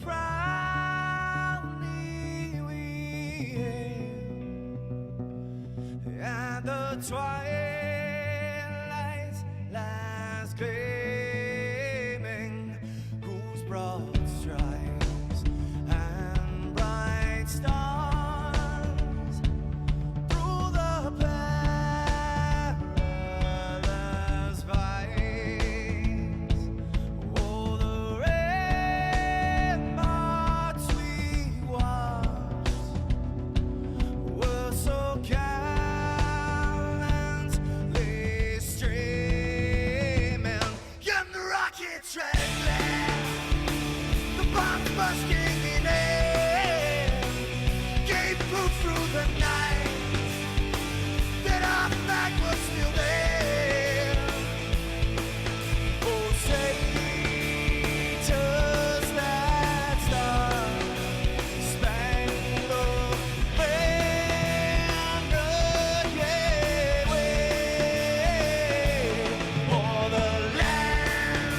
proudly we hail, and the twilight lies gleaming, whose broad stripes and bright stars through the perilous fights. Oh, the ramparts we watched were so gallantly streaming, and the rocket treadland, the bombs bursting in air, gave proof through the night that our flag was still there. Oh, say does that star-spangled banner yet wave o'er the land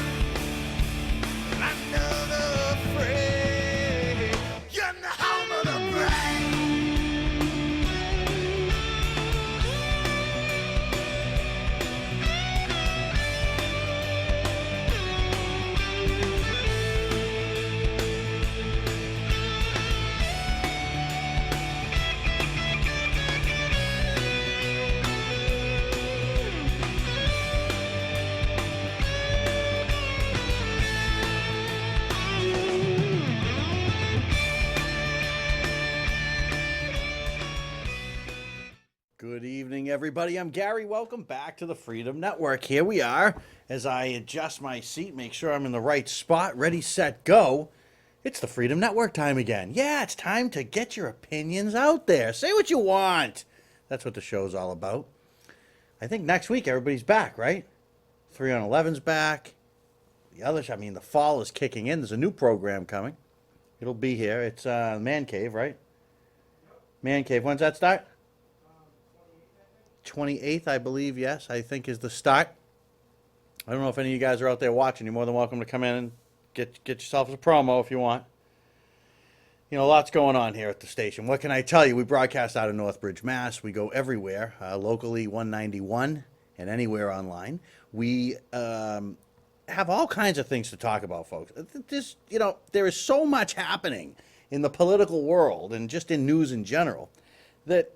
under the fray, and the home of the brave. Good evening, everybody. I'm Gary. Welcome back to the Freedom Network. Here we are as I adjust my seat, make sure I'm in the right spot. Ready, set, go. It's the Freedom Network time again. Yeah, it's time to get your opinions out there. Say what you want. That's what the show's all about. I think next week everybody's back, right? 3 on 11's back. The fall is kicking in. There's a new program coming. It'll be here. It's Man Cave, right? Man Cave. When's that start? 28th, I believe, yes, I think is the start. I don't know if any of you guys are out there watching. You're more than welcome to come in and get yourself a promo if you want. You know, lots going on here at the station. What can I tell you? We broadcast out of Northbridge, Mass. We go everywhere, locally 191 and anywhere online. We have all kinds of things to talk about, folks. There is so much happening in the political world and just in news in general that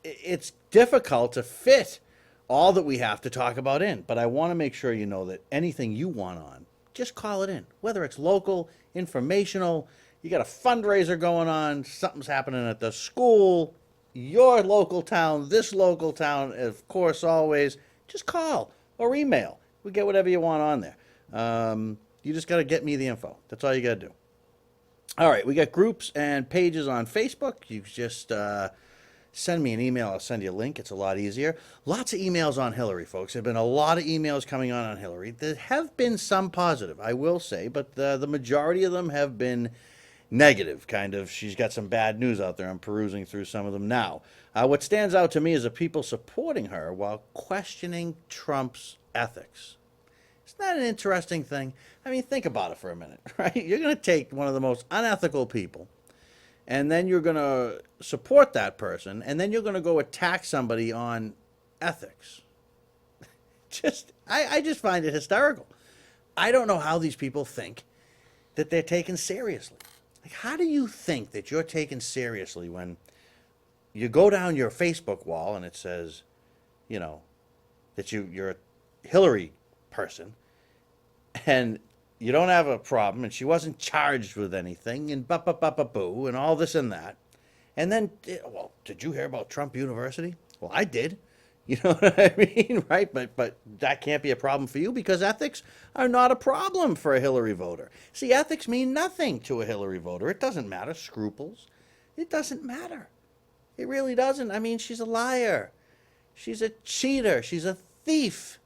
it's difficult to fit all that we have to talk about in. But I want to make sure you know that anything you want on, just call it in. Whether it's local, informational, you got a fundraiser going on, something's happening at the school, your local town, this local town, of course, always, just call or email. We get whatever you want on there. You just got to get me the info. That's all you got to do. All right, we got groups and pages on Facebook. You just send me an email. I'll send you a link. It's a lot easier. Lots of emails on Hillary, folks. There have been a lot of emails coming on Hillary. There have been some positive, I will say, but the majority of them have been negative, kind of. She's got some bad news out there. I'm perusing through some of them now. What stands out to me is the people supporting her while questioning Trump's ethics. Isn't that an interesting thing? I mean, think about it for a minute, right? You're going to take one of the most unethical people, and then you're going to support that person, and then you're going to go attack somebody on ethics. I just find it hysterical. I don't know how these people think that they're taken seriously. Like, how do you think that you're taken seriously when you go down your Facebook wall and it says, you know, that you're a Hillary person, and you don't have a problem, and she wasn't charged with anything, and boo, and all this and that. And then, well, did you hear about Trump University? Well, I did. You know what I mean, right? But that can't be a problem for you because ethics are not a problem for a Hillary voter. See, ethics mean nothing to a Hillary voter. It doesn't matter. Scruples. It doesn't matter. It really doesn't. I mean, she's a liar. She's a cheater. She's a thief.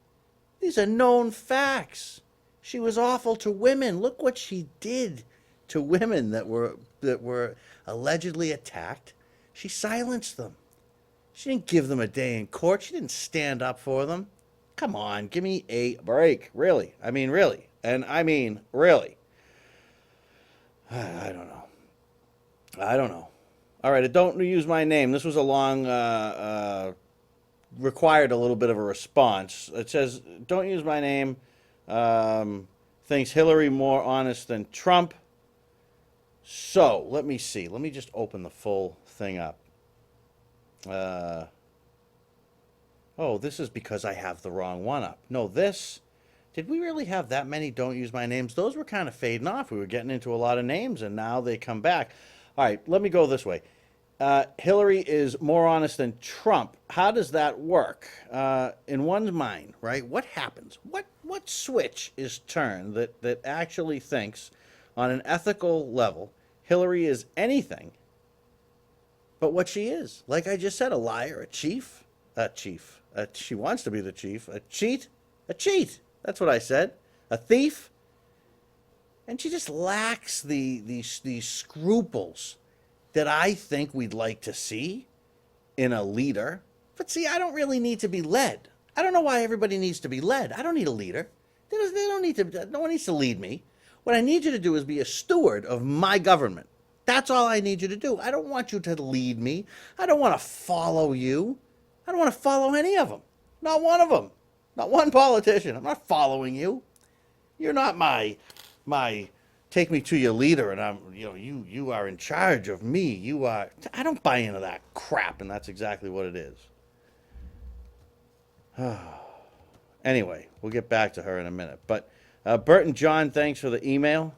These are known facts. She was awful to women. Look what she did to women that were allegedly attacked. She silenced them. She didn't give them a day in court. She didn't stand up for them. Come on, give me a break. Really. I mean, really. And I mean, really. I don't know. I don't know. All right, don't use my name. This was a long, required a little bit of a response. It says, don't use my name. Thinks Hillary more honest than Trump. So, let me see. Let me just open the full thing up. Oh, this is because I have the wrong one up. No, this. Did we really have that many don't use my names? Those were kind of fading off. We were getting into a lot of names, and now they come back. All right, let me go this way. Hillary is more honest than Trump. How does that work? In one's mind, right? What happens? What switch is turned that actually thinks on an ethical level Hillary is anything but what she is? Like I just said, a liar, a chief. She wants to be the chief. A cheat. That's what I said. A thief. And she just lacks these scruples that I think we'd like to see in a leader. But see, I don't really need to be led. I don't know why everybody needs to be led. I don't need a leader. They don't need to. No one needs to lead me. What I need you to do is be a steward of my government. That's all I need you to do. I don't want you to lead me. I don't want to follow you. I don't want to follow any of them. Not one of them. Not one politician. I'm not following you. You're not my take me to your leader and you are in charge of me. I don't buy into that crap, and that's exactly what it is. Anyway, we'll get back to her in a minute. But Bert and John, thanks for the email.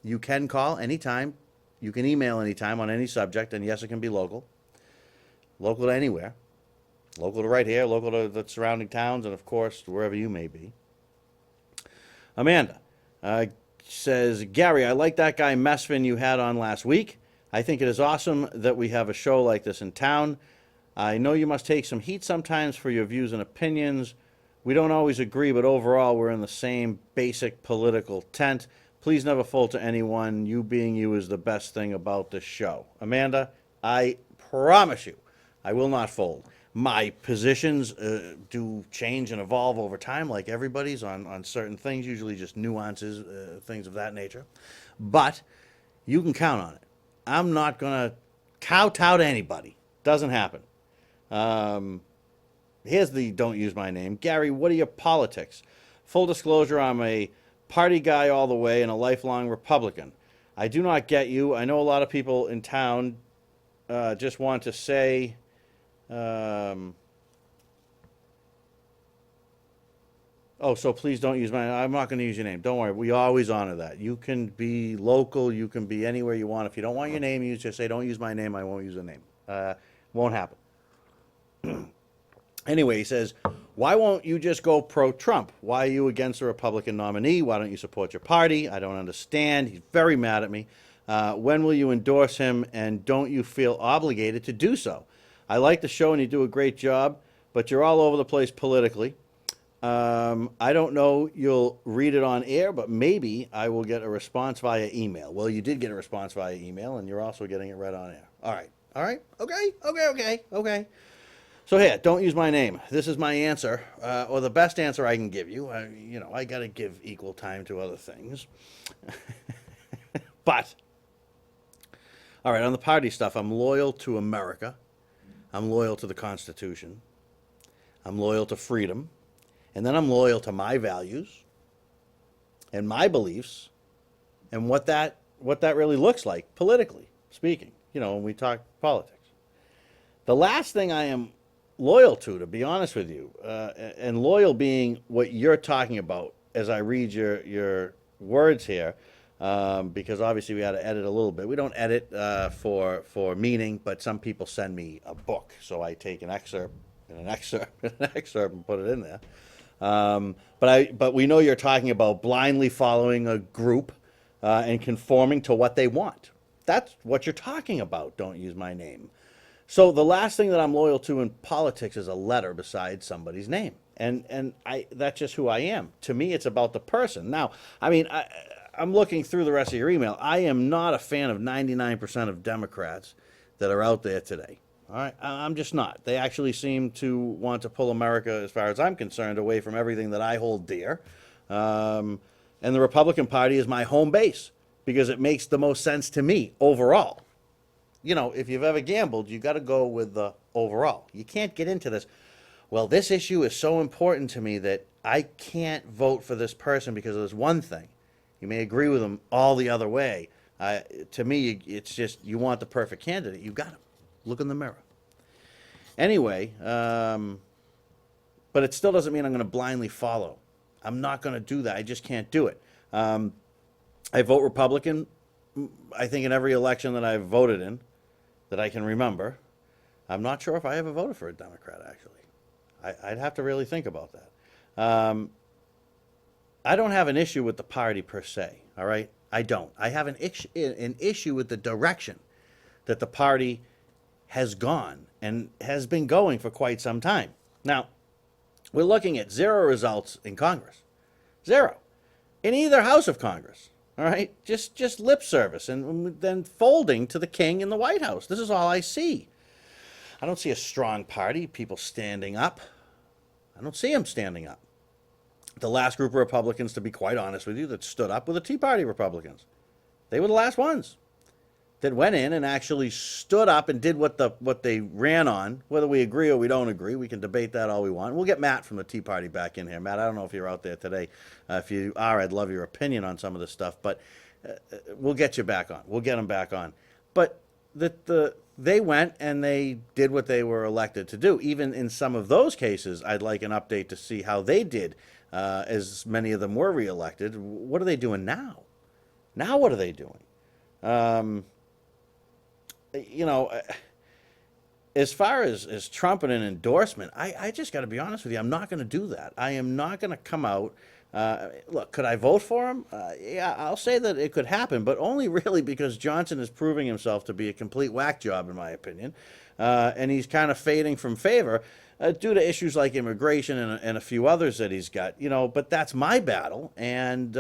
You can call anytime. You can email anytime on any subject, and yes, it can be local. Local to anywhere. Local to right here, local to the surrounding towns, and of course, wherever you may be. Amanda says, Gary, I like that guy Mesfin you had on last week. I think it is awesome that we have a show like this in town. I know you must take some heat sometimes for your views and opinions. We don't always agree, but overall we're in the same basic political tent. Please never fold to anyone. You being you is the best thing about this show. Amanda, I promise you, I will not fold. My positions do change and evolve over time, like everybody's on certain things, usually just nuances, things of that nature. But you can count on it. I'm not going to kowtow to anybody. Doesn't happen. Here's the don't use my name. Gary, what are your politics? Full disclosure, I'm a party guy all the way and a lifelong Republican. I do not get you. I know a lot of people in town just want to say... so please don't use my... I'm not going to use your name. Don't worry. We always honor that. You can be local. You can be anywhere you want. If you don't want your name used, just say, don't use my name. I won't use a name. Won't happen. Anyway, he says, why won't you just go pro-Trump? Why are you against the Republican nominee? Why don't you support your party? I don't understand. He's very mad at me. When will you endorse him, and don't you feel obligated to do so? I like the show, and you do a great job, but you're all over the place politically. I don't know you'll read it on air, but maybe I will get a response via email. Well, you did get a response via email, and you're also getting it read on air. All right. Okay. So here, don't use my name. This is my answer, or the best answer I can give you. I got to give equal time to other things. But, all right, on the party stuff, I'm loyal to America. I'm loyal to the Constitution. I'm loyal to freedom. And then I'm loyal to my values and my beliefs and what that really looks like, politically speaking, when we talk politics. The last thing I am loyal to be honest with you, and loyal being what you're talking about as I read your words here, because obviously we had to edit a little bit. We don't edit for meaning, but some people send me a book, so I take an excerpt and and put it in there. But we know you're talking about blindly following a group and conforming to what they want. That's what you're talking about. Don't use my name. So the last thing that I'm loyal to in politics is a letter beside somebody's name. And that's just who I am. To me, it's about the person. Now, I'm looking through the rest of your email. I am not a fan of 99% of Democrats that are out there today. All right, I'm just not. They actually seem to want to pull America, as far as I'm concerned, away from everything that I hold dear. And the Republican Party is my home base, because it makes the most sense to me overall. You know, if you've ever gambled, you got to go with the overall. You can't get into this. Well, this issue is so important to me that I can't vote for this person because of this one thing. You may agree with them all the other way. To me, it's just you want the perfect candidate. You got him. Look in the mirror. Anyway, but it still doesn't mean I'm going to blindly follow. I'm not going to do that. I just can't do it. I vote Republican, I think, in every election that I've voted in that I can remember. I'm not sure if I ever voted for a Democrat, actually. I'd have to really think about that. I don't have an issue with the party per se, all right? I don't. I have an issue with the direction that the party has gone and has been going for quite some time. Now, we're looking at 0 results in Congress. 0. In either house of Congress, all right? Just lip service and then folding to the king in the White House. This is all I see. I don't see a strong party, people standing up. I don't see them standing up. The last group of Republicans, to be quite honest with you, that stood up were the Tea Party Republicans. They were the last ones that went in and actually stood up and did what they ran on. Whether we agree or we don't agree, we can debate that all we want. We'll get Matt from the Tea Party back in here. Matt, I don't know if you're out there today. If you are, I'd love your opinion on some of this stuff. But we'll get you back on. We'll get them back on. But they went and they did what they were elected to do. Even in some of those cases, I'd like an update to see how they did, as many of them were reelected. What are they doing now? Now what are they doing? You know, as far as Trump and an endorsement, I just got to be honest with you. I'm not going to do that. I am not going to come out. Look, could I vote for him? Yeah, I'll say that it could happen, but only really because Johnson is proving himself to be a complete whack job, in my opinion. And he's kind of fading from favor due to issues like immigration and a few others that he's got. You know, but that's my battle, and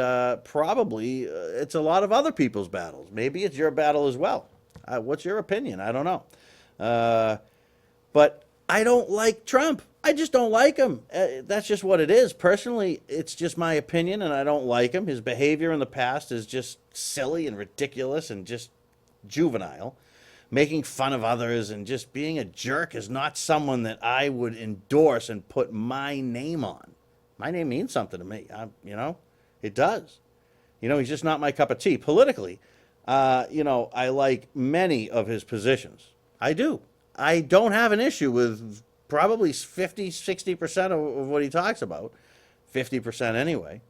probably it's a lot of other people's battles. Maybe it's your battle as well. What's your opinion? I don't know. But I don't like Trump. I just don't like him. That's just what it is. Personally, it's just my opinion, and I don't like him. His behavior in the past is just silly and ridiculous and just juvenile. Making fun of others and just being a jerk is not someone that I would endorse and put my name on. My name means something to me. You know, it does. You know, he's just not my cup of tea. Politically, you know, I like many of his positions. I do. I don't have an issue with probably 50, 60% of what he talks about. 50% anyway.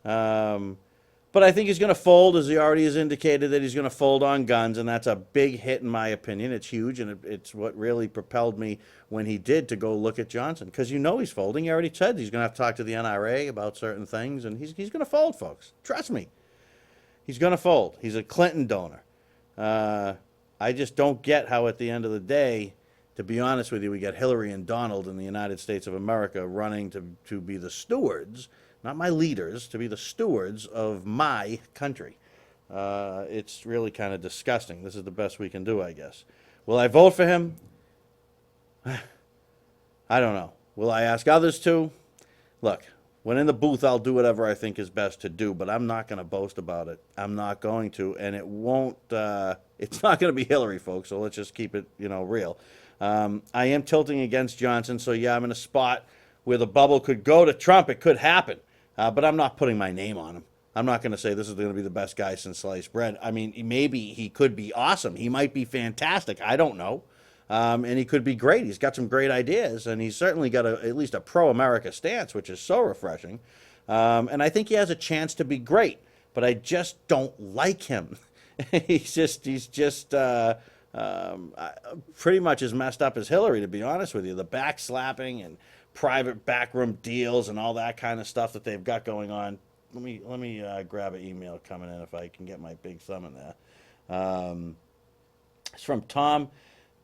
But I think he's going to fold, as he already has indicated, that he's going to fold on guns, and that's a big hit in my opinion. It's huge, and it's what really propelled me when he did to go look at Johnson. Because you know he's folding. He already said he's going to have to talk to the NRA about certain things, and he's going to fold, folks. Trust me. He's going to fold. He's a Clinton donor. I just don't get how at the end of the day, to be honest with you, we got Hillary and Donald in the United States of America running to be the stewards, not my leaders, to be the stewards of my country. It's really kind of disgusting. This is the best we can do, I guess. Will I vote for him? I don't know. Will I ask others to? Look, when in the booth, I'll do whatever I think is best to do, but I'm not going to boast about it. I'm not going to, and it won't, it's not going to be Hillary, folks, so let's just keep it, you know, real. I am tilting against Johnson, so yeah, I'm in a spot where the bubble could go to Trump. It could happen, but I'm not putting my name on him. I'm not going to say this is going to be the best guy since sliced bread. I mean, maybe he could be awesome. He might be fantastic. I don't know. And he could be great. He's got some great ideas, and he's certainly got at least a pro-America stance, which is so refreshing. And I think he has a chance to be great, but I just don't like him. he's just pretty much as messed up as Hillary, to be honest with you. The backslapping and private backroom deals and all that kind of stuff that they've got going on. Let me grab an email coming in if I can get my big thumb in there. It's from Tom.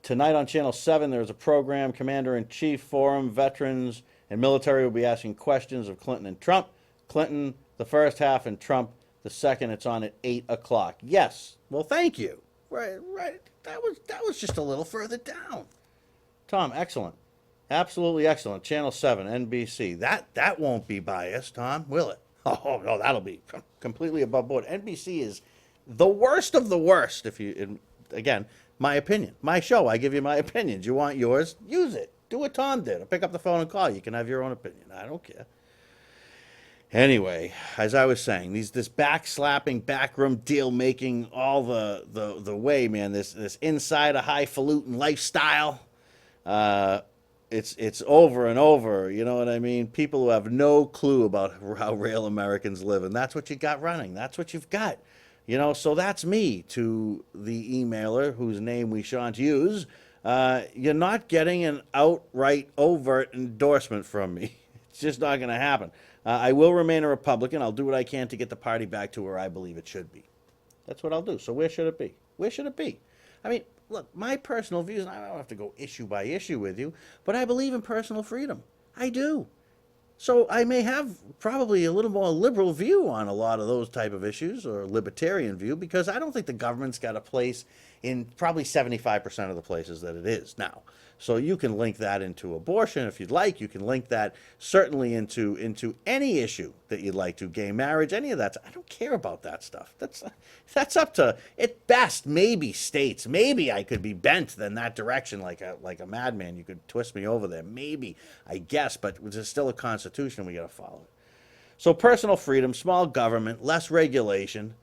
Tonight on Channel 7, there's a program, Commander-in-Chief Forum, veterans and military will be asking questions of Clinton and Trump. Clinton, the first half, and Trump, the second. It's on at 8 o'clock. Yes. Well, thank you. Right. That was just a little further down. Tom, excellent. Absolutely excellent. Channel 7, NBC. That won't be biased, Tom, will it? Oh, no, that'll be completely above board. NBC is The worst of the worst. Again, my opinion, my show. I give you my opinions. You want yours? Use it. Do what Tom did. Or pick up the phone and call. You can have your own opinion. I don't care. Anyway, as I was saying, this backslapping, backroom deal making, all the way, man. This inside a highfalutin lifestyle. It's over and over. You know what I mean? People who have no clue about how real Americans live, and that's what you got running. That's what you've got. You know, so that's me to the emailer whose name we shan't use. You're not getting an outright, overt endorsement from me. It's just not going to happen. I will remain a Republican. I'll do what I can to get the party back to where I believe it should be. That's what I'll do. So where should it be? Where should it be? I mean, look, my personal views, and I don't have to go issue by issue with you, but I believe in personal freedom. I do. So I may have probably a little more liberal view on a lot of those type of issues, or libertarian view, because I don't think the government's got a place in probably 75% of the places that it is now. So you can link that into abortion if you'd like. You can link that certainly into any issue that you'd like to. Gay marriage, any of that. I don't care about that stuff. That's up to, at best, maybe states. Maybe I could be bent in that direction like a madman. You could twist me over there. Maybe, I guess, but there's still a constitution we got to follow. So personal freedom, small government, less regulation,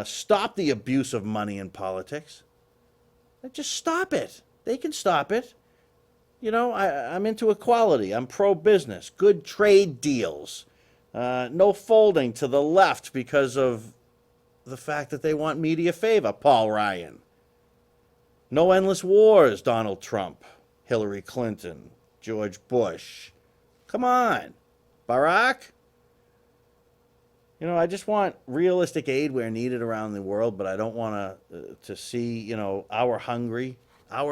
stop the abuse of money in politics. Just stop it. They can stop it. You know, I'm into equality. I'm pro-business. Good trade deals. No folding to the left because of the fact that they want media favor, Paul Ryan. No endless wars, Donald Trump, Hillary Clinton, George Bush. Come on, Barack. You know, I just want realistic aid where needed around the world, but I don't want to see, you know, our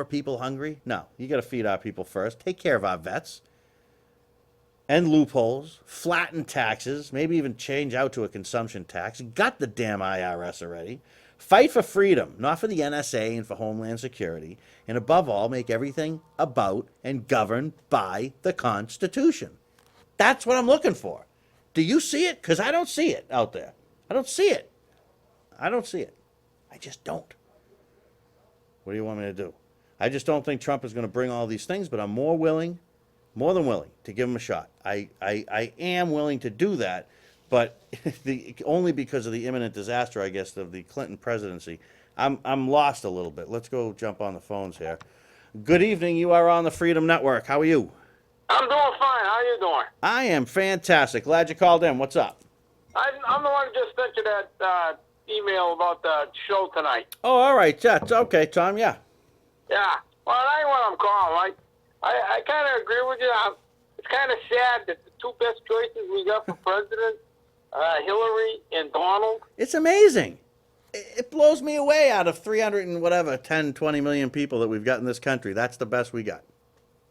people hungry. No, you got to feed our people first. Take care of our vets. End loopholes. Flatten taxes. Maybe even change out to a consumption tax. Got the damn IRS already. Fight for freedom, not for the NSA and for Homeland Security. And above all, make everything about and governed by the Constitution. That's what I'm looking for. Do you see it? Because I don't see it out there. I don't see it. I don't see it. I just don't. What do you want me to do? I just don't think Trump is going to bring all these things, but I'm more than willing to give him a shot. I am willing to do that, but only because of the imminent disaster, I guess, of the Clinton presidency. I'm lost a little bit. Let's go jump on the phones here. Good evening. You are on the Freedom Network. How are you? I'm doing fine. How you doing? I am fantastic. Glad you called in. What's up? I'm the one who just sent you that email about the show tonight. Oh, all right. Yeah, it's okay, Tom. Yeah. Yeah. Well, that ain't what I'm calling. I kind of agree with you. It's kind of sad that the two best choices we got for president, Hillary and Donald. It's amazing. It blows me away. Out of 300 and whatever, 10, 20 million people that we've got in this country, that's the best we got.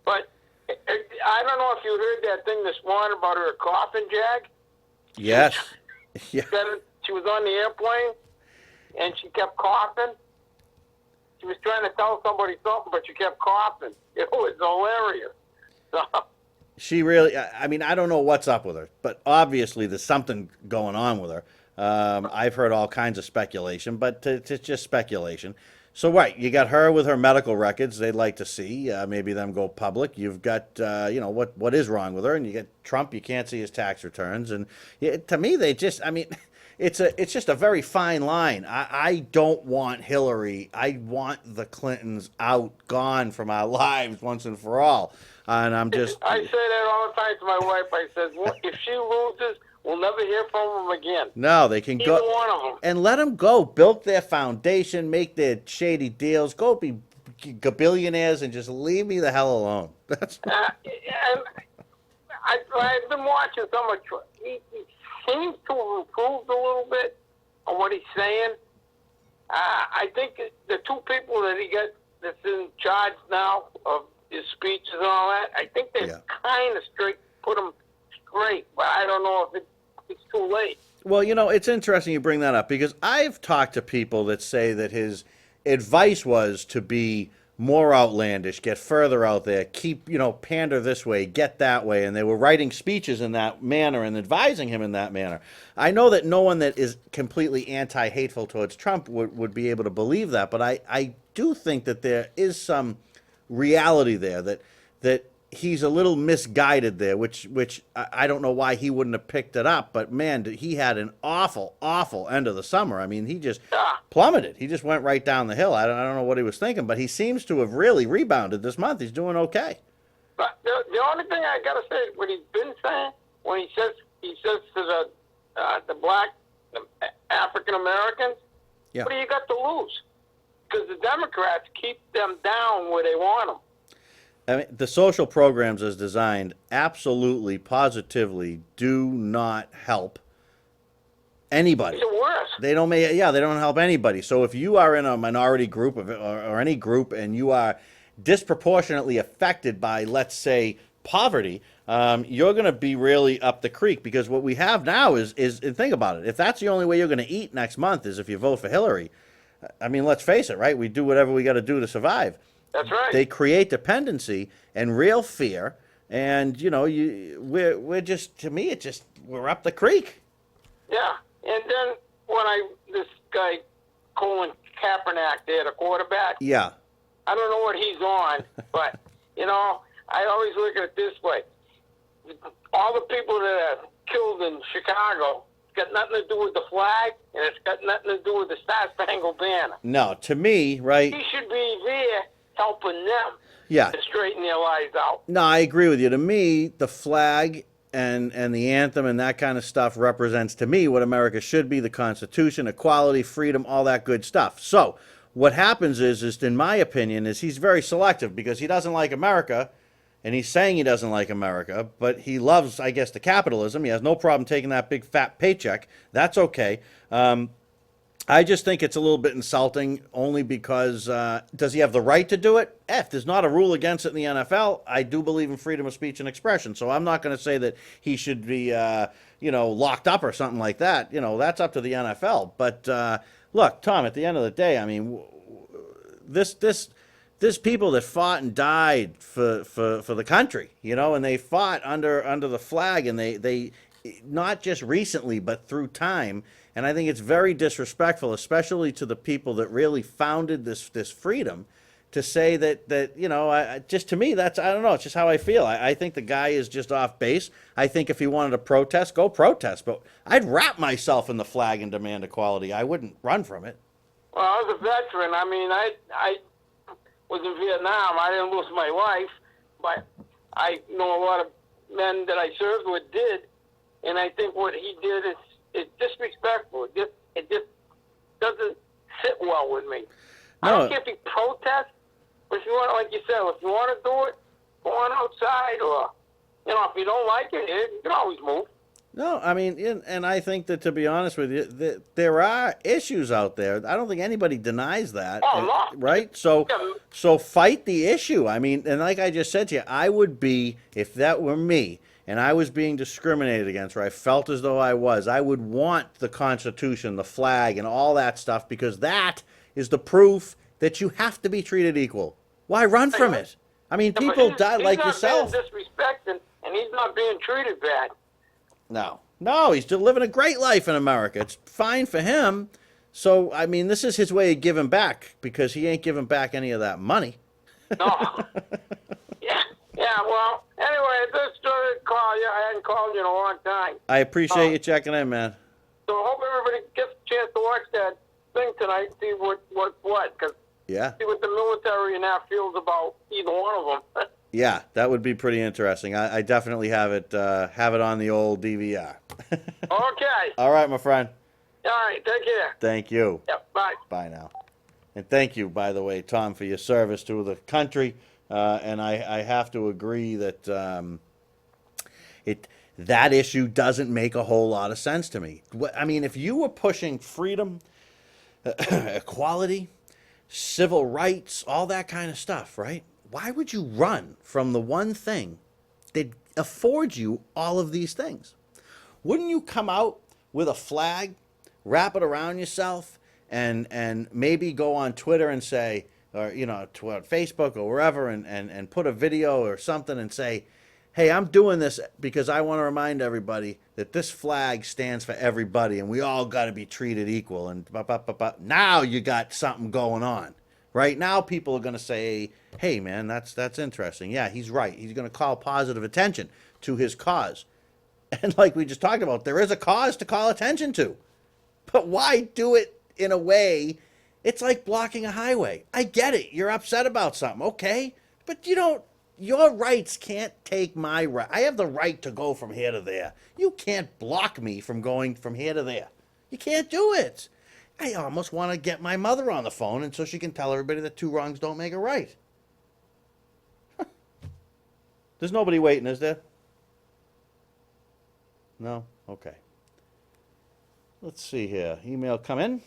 But I don't know if you heard that thing this morning about her coffin jag. Yes. Yeah. She was on the airplane, and she kept coughing. She was trying to tell somebody something, but she kept coughing. It was hilarious. So, She really, I mean, I don't know what's up with her, but obviously there's something going on with her. I've heard all kinds of speculation, but it's just speculation. So, right, you got her with her medical records they'd like to see, maybe them go public. You've got, you know, what is wrong with her, and you get Trump, you can't see his tax returns. And to me, they just, I mean, it's just a very fine line. I don't want Hillary. I want the Clintons out, gone from our lives once and for all. And I'm just... I say that all the time to my wife. I said, well, if she loses, we'll never hear from them again. No, they can go. Either one of them. And let them go. Build their foundation, make their shady deals, go be billionaires, and just leave me the hell alone. That's... And I've been watching so much. He seems to have improved a little bit on what he's saying. I think the two people that he got that's in charge now of his speeches and all that, I think they kind of put him straight, but I don't know if it's too late. Well, you know, it's interesting you bring that up because I've talked to people that say that his advice was to be more outlandish, get further out there, keep, pander this way, get that way. And they were writing speeches in that manner and advising him in that manner. I know that no one that is completely anti-hateful towards Trump would be able to believe that, but I do think that there is some reality there, that he's a little misguided there, which I don't know why he wouldn't have picked it up, but man, he had an awful, awful end of the summer. I mean, he just plummeted. He just went right down the hill. I don't know what he was thinking, but he seems to have really rebounded this month. He's doing okay. But the only thing I gotta say is what he's been saying when he says to the black African Americans, Yeah. what do you got to lose? Because the Democrats keep them down where they want them. I mean, the social programs as designed absolutely, positively do not help anybody. It's the worst. They don't help anybody. So if you are in a minority group or any group and you are disproportionately affected by, let's say, poverty, you're going to be really up the creek, because what we have now is and think about it. If that's the only way you're going to eat next month is if you vote for Hillary, I mean, let's face it, right? We do whatever we got to do to survive. That's right. They create dependency and real fear, and we're just, to me, we're up the creek. Yeah, and then this guy Colin Kaepernick there, the quarterback. Yeah. I don't know what he's on, but I always look at it this way: all the people that are killed in Chicago, it's got nothing to do with the flag, and it's got nothing to do with the Star Spangled Banner. No, to me, right? He should be there helping them Yeah. to straighten their lives out. No, I agree with you. To me, the flag and the anthem and that kind of stuff represents, to me, what America should be: the Constitution, equality, freedom, all that good stuff. So what happens is in my opinion, is he's very selective, because he doesn't like America, and he's saying he doesn't like America, but he loves, I guess, the capitalism. He has no problem taking that big fat paycheck. That's okay. I just think it's a little bit insulting, only because does he have the right to do it? There's not a rule against it in the NFL. I do believe in freedom of speech and expression, so I'm not going to say that he should be, locked up or something like that. That's up to the NFL. But look, Tom, at the end of the day, I mean, this people that fought and died for the country, and they fought under the flag, and they not just recently but through time. And I think it's very disrespectful, especially to the people that really founded this freedom, to say that just to me, that's, I don't know, it's just how I feel. I think the guy is just off base. I think if he wanted to protest, go protest. But I'd wrap myself in the flag and demand equality. I wouldn't run from it. Well, I was a veteran. I mean, I was in Vietnam. I didn't lose my wife, but I know a lot of men that I served with did, and I think what he did is disrespectful. It just doesn't sit well with me. I No. don't care if he protests, but if you want, like you said, if you want to do it, go on outside, or if you don't like it, you can always move. No, I mean, and I think that, to be honest with you, there are issues out there. I don't think anybody denies that. Oh, no. Right? So fight the issue. I mean, and like I just said to you, I would be, if that were me, and I was being discriminated against, or I felt as though I would want the Constitution, the flag, and all that stuff, because that is the proof that you have to be treated equal. Why run from it? I mean, Yeah, but people he's die like not yourself. being disrespected, and he's not being treated bad. No, he's still living a great life in America. It's fine for him. So, I mean, this is his way of giving back, because he ain't giving back any of that money. No. Yeah, well, anyway, this story call you. I hadn't called you in a long time. I appreciate you checking in, man. So I hope everybody gets a chance to watch that thing tonight, see what's what, because Yeah. see what the military and that feels about either one of them. Yeah, that would be pretty interesting. I definitely have it on the old DVR. Okay. All right, my friend. All right, take care. Thank you. Yep, bye. Bye now. And thank you, by the way, Tom, for your service to the country. And I have to agree that that issue doesn't make a whole lot of sense to me. I mean, if you were pushing freedom, equality, civil rights, all that kind of stuff, right? Why would you run from the one thing that affords you all of these things? Wouldn't you come out with a flag, wrap it around yourself, and maybe go on Twitter and say, or to Facebook or wherever, and put a video or something and say, hey, I'm doing this because I want to remind everybody that this flag stands for everybody and we all got to be treated equal. And now you got something going on. Right now, people are going to say, hey, man, that's interesting. Yeah, he's right. He's going to call positive attention to his cause. And like we just talked about, there is a cause to call attention to. But why do it in a way? It's like blocking a highway. I get it. You're upset about something. Okay. But your rights can't take my right. I have the right to go from here to there. You can't block me from going from here to there. You can't do it. I almost want to get my mother on the phone and so she can tell everybody that two wrongs don't make a right. There's nobody waiting, is there? No? Okay. Let's see here. Email come in.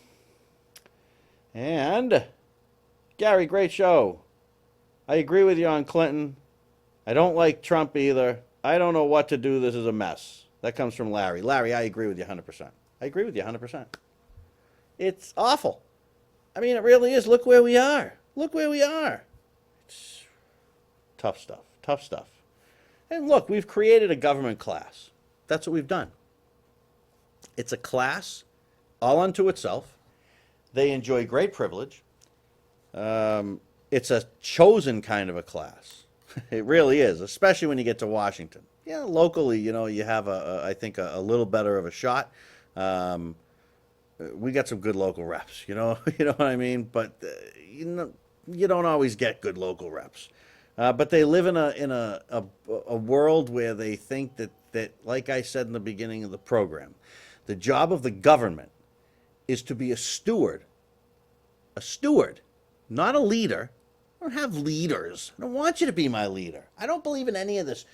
And Gary, great show. I agree with you on Clinton. I don't like Trump either. I don't know what to do. This is a mess. That comes from Larry. Larry, I agree with you 100%. I agree with you 100%. It's awful. I mean, it really is. Look where we are. Look where we are. It's tough stuff. Tough stuff. And look, we've created a government class. That's what we've done. It's a class all unto itself. They enjoy great privilege. It's a chosen kind of a class. It really is, especially when you get to Washington. Yeah, locally, you have I think a little better of a shot. We got some good local reps, you know what I mean? But you don't always get good local reps. But they live in a world where they think that, like I said in the beginning of the program, the job of the government is to be a steward, not a leader. I don't have leaders. I don't want you to be my leader. I don't believe in any of this.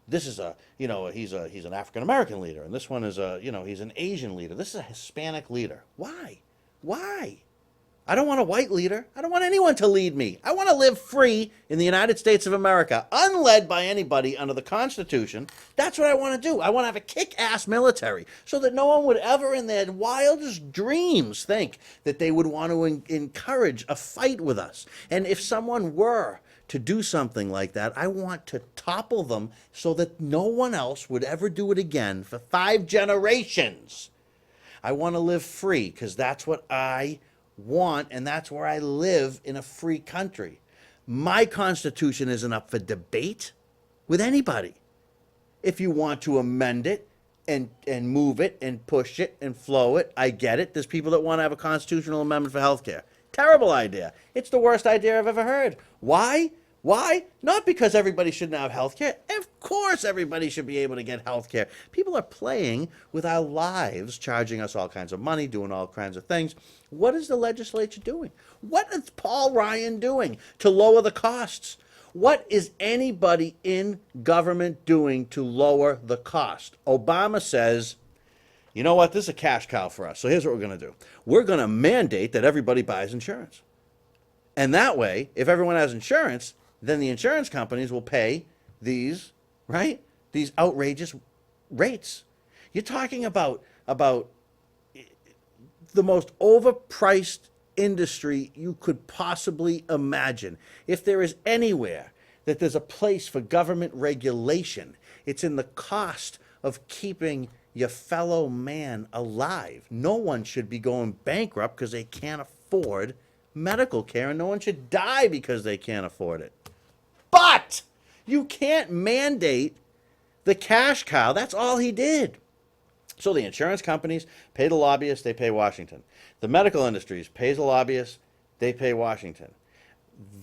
This is he's an African American leader, and this one is he's an Asian leader. This is a Hispanic leader. Why? I don't want a white leader. I don't want anyone to lead me. I want to live free in the United States of America, unled by anybody under the Constitution. That's what I want to do. I want to have a kick-ass military so that no one would ever in their wildest dreams think that they would want to encourage a fight with us. And if someone were to do something like that, I want to topple them so that no one else would ever do it again for 5 generations. I want to live free because that's what I want, and that's where I live, in a free country. My Constitution isn't up for debate with anybody. If you want to amend it and move it and push it and flow it, I get it. There's people that want to have a constitutional amendment for health care. Terrible idea. It's the worst idea I've ever heard. Why? Not because everybody shouldn't have health care. Of course everybody should be able to get health care. People are playing with our lives, charging us all kinds of money, doing all kinds of things. What is the legislature doing? What is Paul Ryan doing to lower the costs? What is anybody in government doing to lower the cost? Obama says, you know what, this is a cash cow for us. So here's what we're going to do. We're going to mandate that everybody buys insurance. And that way, if everyone has insurance, then the insurance companies will pay these outrageous rates. You're talking about the most overpriced industry you could possibly imagine. If there is anywhere that there's a place for government regulation, it's in the cost of keeping your fellow man alive. No one should be going bankrupt because they can't afford medical care, and no one should die because they can't afford it. But you can't mandate the cash cow. That's all he did. So the insurance companies pay the lobbyists, they pay Washington. The medical industries pays the lobbyists, they pay Washington.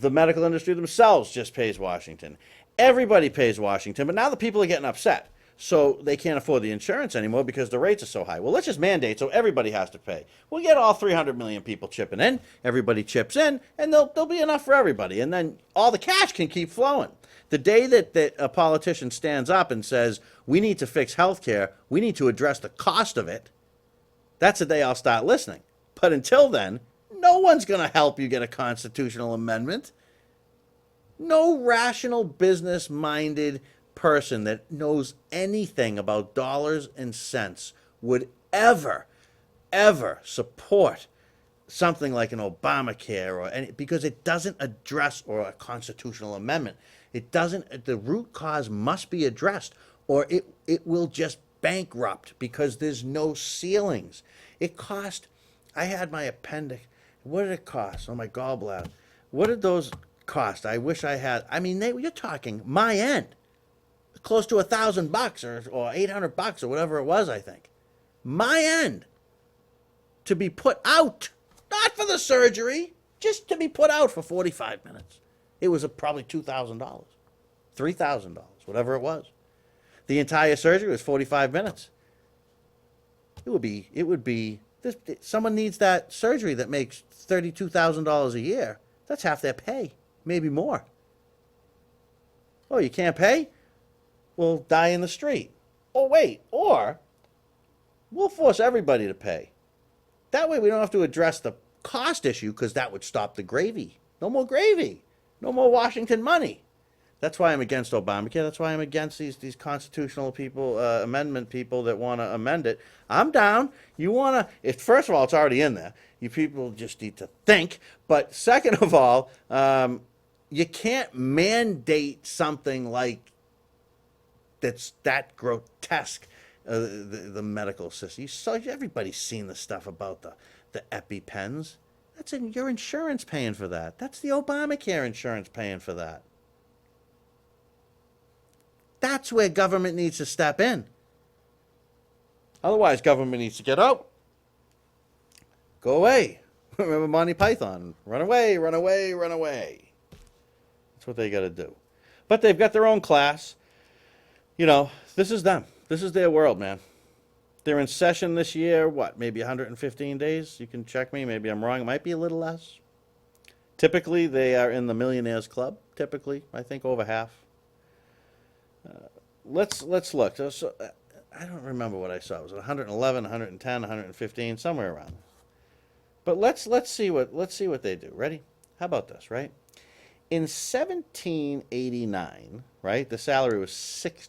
The medical industry themselves just pays Washington. Everybody pays Washington, but now the people are getting upset. So they can't afford the insurance anymore because the rates are so high. Well, let's just mandate so everybody has to pay. We'll get all 300 million people chipping in. Everybody chips in, and there'll be enough for everybody. And then all the cash can keep flowing. The day that a politician stands up and says, we need to fix health care, we need to address the cost of it, that's the day I'll start listening. But until then, no one's going to help you get a constitutional amendment. No rational, business-minded person that knows anything about dollars and cents would ever support something like an Obamacare or any, because it doesn't address, or a constitutional amendment. It doesn't, the root cause must be addressed, or it will just bankrupt because there's no ceilings. It cost, I had my appendix, what did it cost? Oh, my gallbladder. What did those cost? I wish I had, I mean, you're talking my end, close to $1,000 or $800 or whatever it was, I think. My end to be put out, not for the surgery, just to be put out for 45 minutes. It was probably $2,000, $3,000, whatever it was. The entire surgery was 45 minutes. It would be, someone needs that surgery that makes $32,000 a year. That's half their pay, maybe more. Oh, you can't pay? Well, die in the street. Oh, wait, or we'll force everybody to pay. That way we don't have to address the cost issue, because that would stop the gravy. No more gravy. No more Washington money. That's why I'm against Obamacare. That's why I'm against these constitutional people, amendment people that want to amend it. I'm down. You want to, first of all, it's already in there. You people just need to think. But second of all, you can't mandate something like that's that grotesque. The medical system. Everybody's seen the stuff about the EpiPens. That's your insurance paying for that. That's the Obamacare insurance paying for that. That's where government needs to step in. Otherwise, government needs to get out. Go away. Remember Monty Python? Run away, run away, run away. That's what they got to do. But they've got their own class. You know, this is them. This is their world, man. They're in session this year, what, maybe 115 days? You can check me. Maybe I'm wrong. It might be a little less. Typically, they are in the Millionaires Club. Typically, I think over half. Let's look. So, I don't remember what I saw. Was it 111, 110, 115, somewhere around there. But let's see what they do. Ready? How about this, right? In 1789, right, the salary was $6.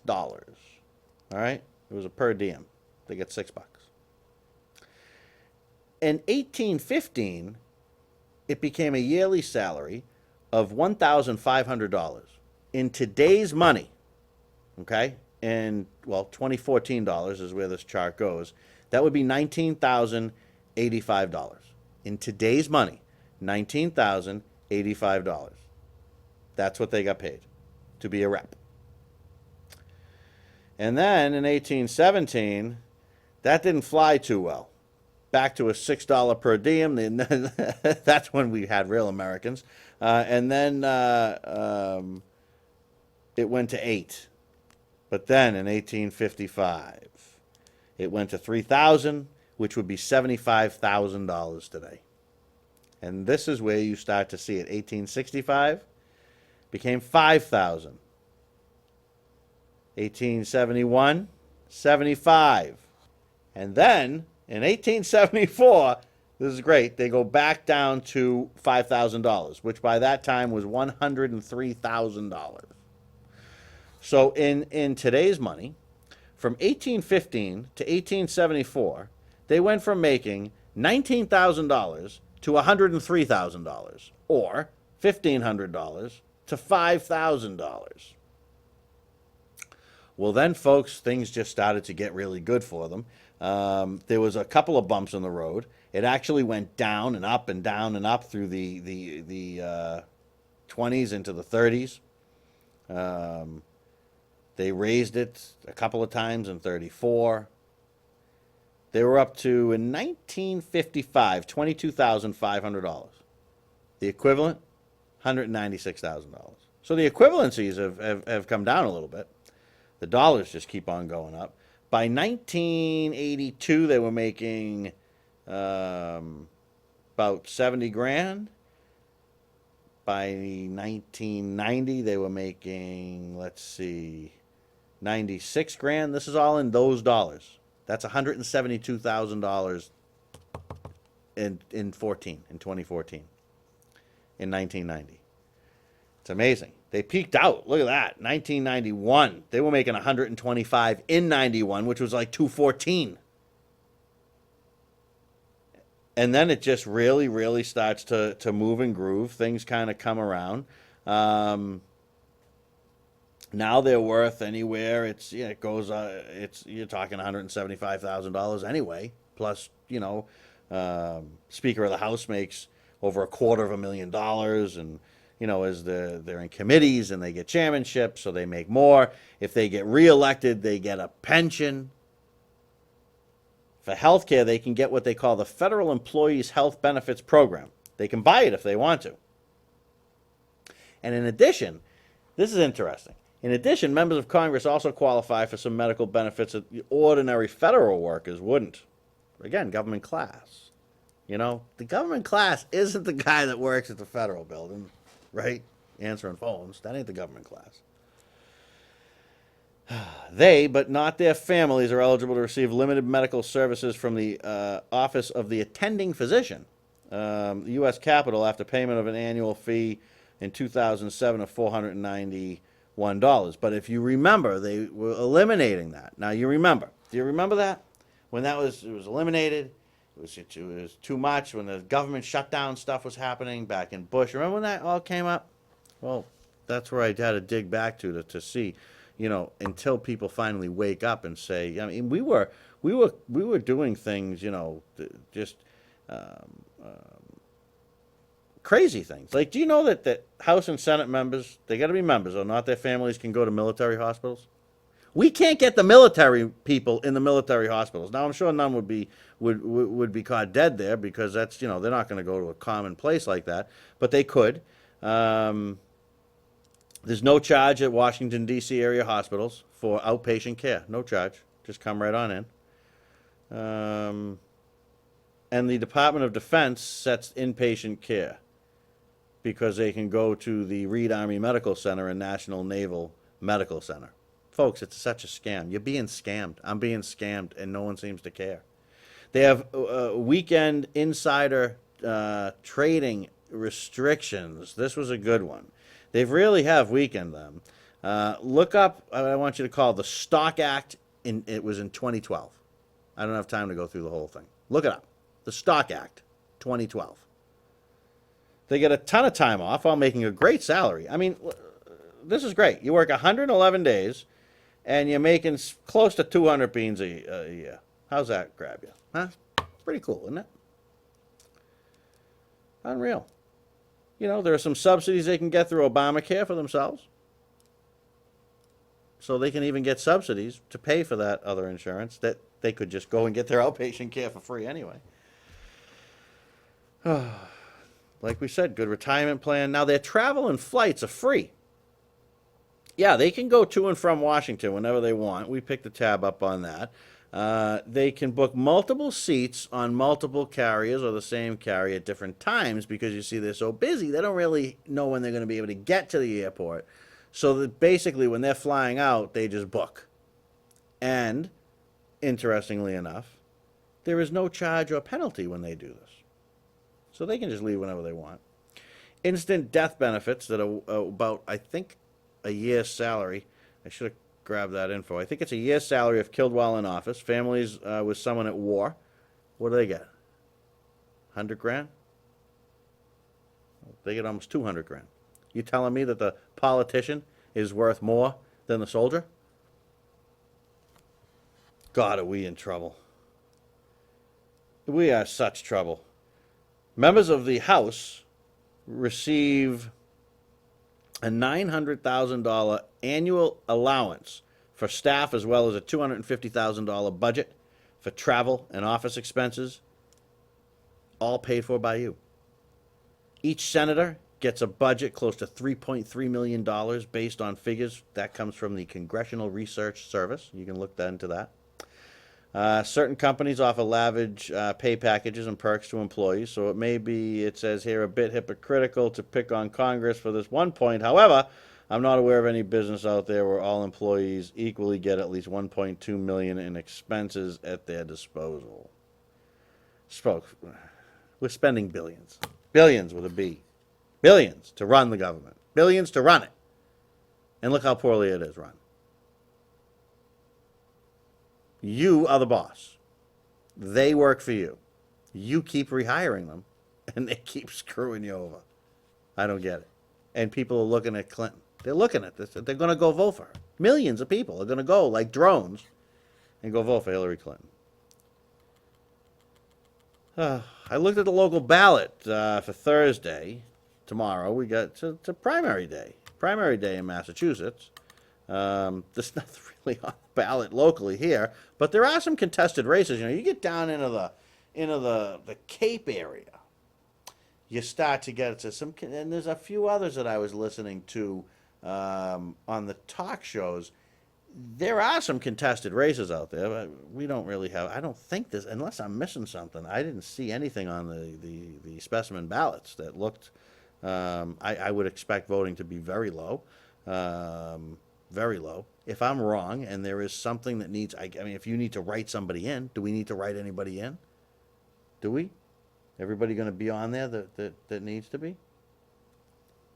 All right? It was a per diem. They get $6. In 1815, it became a yearly salary of $1,500. In today's money, okay, and, well, 2014 dollars is where this chart goes, that would be $19,085. In today's money, $19,085. That's what they got paid to be a rep. And then in 1817, that didn't fly too well. Back to a $6 per diem. That's when we had real Americans. And then it went to $8. But then in 1855, it went to $3,000, which would be $75,000 today. And this is where you start to see it. 1865 became $5,000. 1871, $75. And then in 1874, this is great, they go back down to $5,000, which by that time was $103,000. So in today's money, from 1815 to 1874, they went from making $19,000 to $103,000, or $1,500 to $5,000. Well, then, folks, things just started to get really good for them. There was a couple of bumps in the road. It actually went down and up and down and up through the 20s into the 30s. They raised it a couple of times in 34. They were up to, in 1955, $22,500. The equivalent, $196,000. So the equivalencies have come down a little bit. The dollars just keep on going up. By 1982, they were making about 70 grand. By 1990, they were making, let's see, 96 grand. This is all in those dollars. That's $172,000 in 2014, in 1990. It's amazing. They peaked out. Look at that. 1991. They were making 125 in 91, which was like 214. And then it just really, really starts to move and groove. Things kind of come around. Now they're worth anywhere. It goes. You're talking $175,000 anyway. Plus, Speaker of the House makes over $250,000, and as they're in committees and they get chairmanship, so they make more. If they get reelected, they get a pension. For healthcare, they can get what they call the Federal Employees Health Benefits Program. They can buy it if they want to. And in addition, this is interesting. In addition, members of Congress also qualify for some medical benefits that ordinary federal workers wouldn't. Again, government class. The government class isn't the guy that works at the federal building, right? Answering phones. That ain't the government class. They, but not their families, are eligible to receive limited medical services from the Office of the Attending Physician, the U.S. Capitol, after payment of an annual fee in 2007 of $491. But if you remember, they were eliminating that. Now, do you remember that? When it was eliminated, it was too much. When the government shutdown stuff was happening back in Bush, remember when that all came up? Well, that's where I had to dig back to see. Until people finally wake up and say, I mean, we were doing things, just crazy things. Like, do you know that House and Senate members, they got to be members, or not their families can go to military hospitals? We can't get the military people in the military hospitals. Now, I'm sure none would be caught dead there, because that's, they're not going to go to a common place like that, but they could. There's no charge at Washington, D.C. area hospitals for outpatient care. No charge. Just come right on in. And the Department of Defense sets inpatient care because they can go to the Reed Army Medical Center and National Naval Medical Center. Folks, it's such a scam. You're being scammed. I'm being scammed, and no one seems to care. They have weekend insider trading restrictions. This was a good one. They really have weakened them. Look up, I want you to call the Stock Act. It was in 2012. I don't have time to go through the whole thing. Look it up. The Stock Act, 2012. They get a ton of time off while making a great salary. I mean, this is great. You work 111 days, and you're making close to 200 beans a year. How's that grab you? Huh? Pretty cool, isn't it? Unreal. There are some subsidies they can get through Obamacare for themselves. So they can even get subsidies to pay for that other insurance that they could just go and get their outpatient care for free anyway. Like we said, good retirement plan. Now, their travel and flights are free. Yeah, they can go to and from Washington whenever they want. We picked the tab up on that. They can book multiple seats on multiple carriers or the same carrier at different times, because you see they're so busy, they don't really know when they're going to be able to get to the airport. So that basically when they're flying out, they just book. And, interestingly enough, there is no charge or penalty when they do this. So they can just leave whenever they want. Instant death benefits that are about, I think, a year's salary. I should have grab that info. I think it's a year's salary if killed while in office. Families with someone at war, what do they get? 100 grand? They get almost 200 grand. You telling me that the politician is worth more than the soldier? God, are we in trouble? We are such trouble. Members of the House receive a $900,000 annual allowance for staff, as well as a $250,000 budget for travel and office expenses, all paid for by you. Each senator gets a budget close to $3.3 million based on figures. That comes from the Congressional Research Service. You can look into that. Certain companies offer lavish pay packages and perks to employees, so it says here, a bit hypocritical to pick on Congress for this one point. However, I'm not aware of any business out there where all employees equally get at least $1.2 million in expenses at their disposal. We're spending billions. Billions with a B. Billions to run the government. Billions to run it. And look how poorly it is run. You are the boss. They work for you. You keep rehiring them, and they keep screwing you over. I don't get it. And people are looking at Clinton. They're looking at this. They're going to go vote for her. Millions of people are going to go like drones and go vote for Hillary Clinton. I looked at the local ballot for Thursday. Tomorrow it's a primary day. Primary day in Massachusetts. There's nothing really on the ballot locally here, but there are some contested races. You know, you get down into the Cape area, you start to get to some, and there's a few others that I was listening to on the talk shows. There are some contested races out there, but we don't really have. I don't think this, unless I'm missing something. I didn't see anything on the specimen ballots that looked. I would expect voting to be very low, very low. If I'm wrong, and there is something that needs, I mean, if you need to write somebody in, do we need to write anybody in? Do we? Everybody going to be on there that needs to be?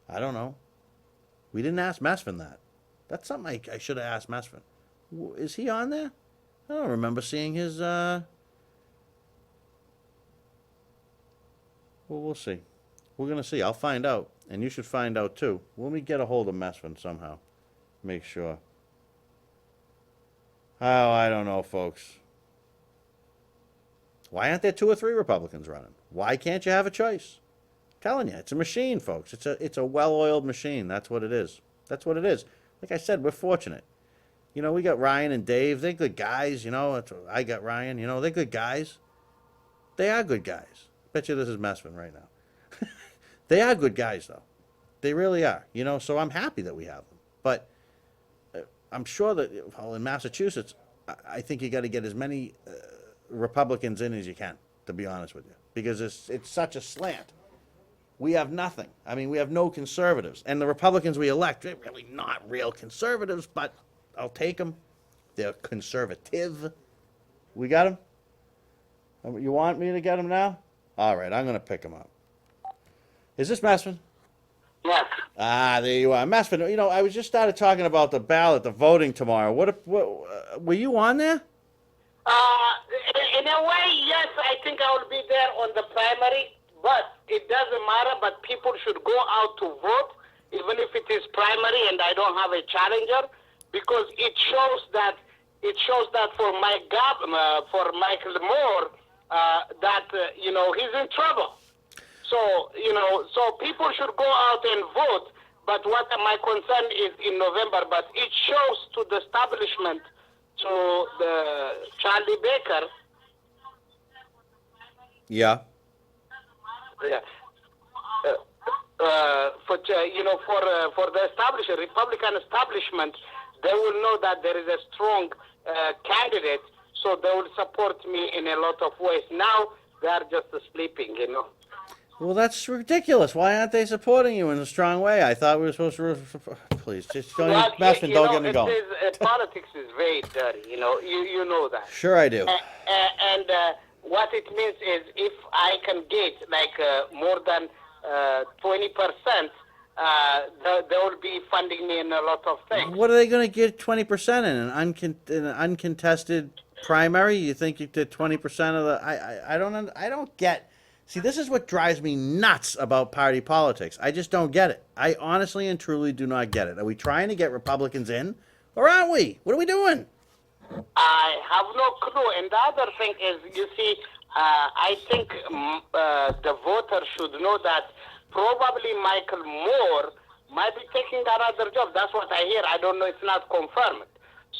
I don't know. We didn't ask Mesfin that. That's something I should have asked Mesfin. Is he on there? I don't remember seeing his. Well, we'll see. We're going to see. I'll find out. And you should find out too. Let me get a hold of Mesfin somehow. Make sure. Oh, I don't know, folks. Why aren't there 2 or 3 Republicans running? Why can't you have a choice? I'm telling you, it's a machine, folks. It's a well-oiled machine. That's what it is. That's what it is. Like I said, we're fortunate. You know, we got Ryan and Dave. They're good guys. You know, I got Ryan. You know, they're good guys. They are good guys. Bet you this is Mesfin right now. They are good guys, though. They really are. You know, so I'm happy that we have them. But I'm sure that, well, in Massachusetts, I think you got to get as many Republicans in as you can, to be honest with you, because it's such a slant. We have nothing. I mean, we have no conservatives. And the Republicans we elect, they're really not real conservatives, but I'll take them. They're conservative. We got them? You want me to get them now? All right, I'm going to pick them up. Is this Mesfin? Yes. Ah, there you are. Mesfin, you know, I was just started talking about the ballot, the voting tomorrow. What were you on there? In a way, yes, I think I will be there on the primary, but it doesn't matter. But people should go out to vote, even if it is primary and I don't have a challenger, because it shows that for for Michael Moore, that you know, he's in trouble. So you know, so people should go out and vote. But what my concern is in November, but it shows to the establishment, to the Charlie Baker. Yeah. Yeah. For the Republican establishment, they will know that there is a strong candidate, so they will support me in a lot of ways. Now they are just sleeping, you know. Well, that's ridiculous. Why aren't they supporting you in a strong way? I thought we were supposed to. Please, just don't, Well, Mesfin, don't get me going. Politics is very dirty, you know. You know that. Sure, I do. And what it means is, if I can get like more than 20%, they will be funding me in a lot of things. What are they going to get 20% in an uncontested primary? You think you did 20% of the? I don't get. See, this is what drives me nuts about party politics. I just don't get it. I honestly and truly do not get it. Are we trying to get Republicans in, or aren't we? What are we doing? I have no clue. And the other thing is, you see, I think the voters should know that probably Michael Moore might be taking another job. That's what I hear. I don't know. It's not confirmed.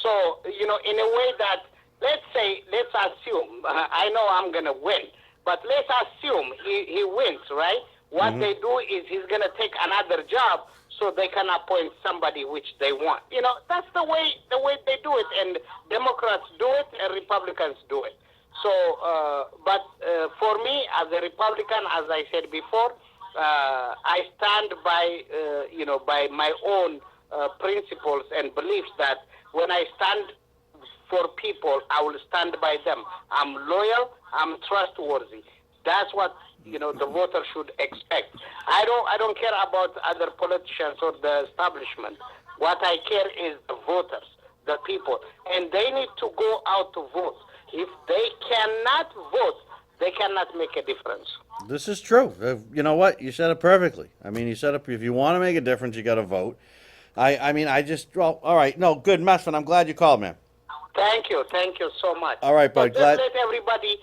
So, you know, in a way that, let's assume, I know I'm going to win, but let's assume he wins, right? What they do is he's going to take another job so they can appoint somebody which they want. You know, that's the way they do it. And Democrats do it and Republicans do it. So, for me, as a Republican, as I said before, I stand by, by my own principles and beliefs that when I stand for people, I will stand by them. I'm loyal. I'm trustworthy. That's what, you know, the voter should expect. I don't care about other politicians or the establishment. What I care is the voters, the people, and they need to go out to vote. If they cannot vote, they can cannot make a difference. This is true. You know what? You said it perfectly. I mean, you said it. If you want to make a difference, you got to vote. I mean, well, all right. No, good, Messman. I'm glad you called, man. Thank you so much. All right, bud. But Glad. just let everybody,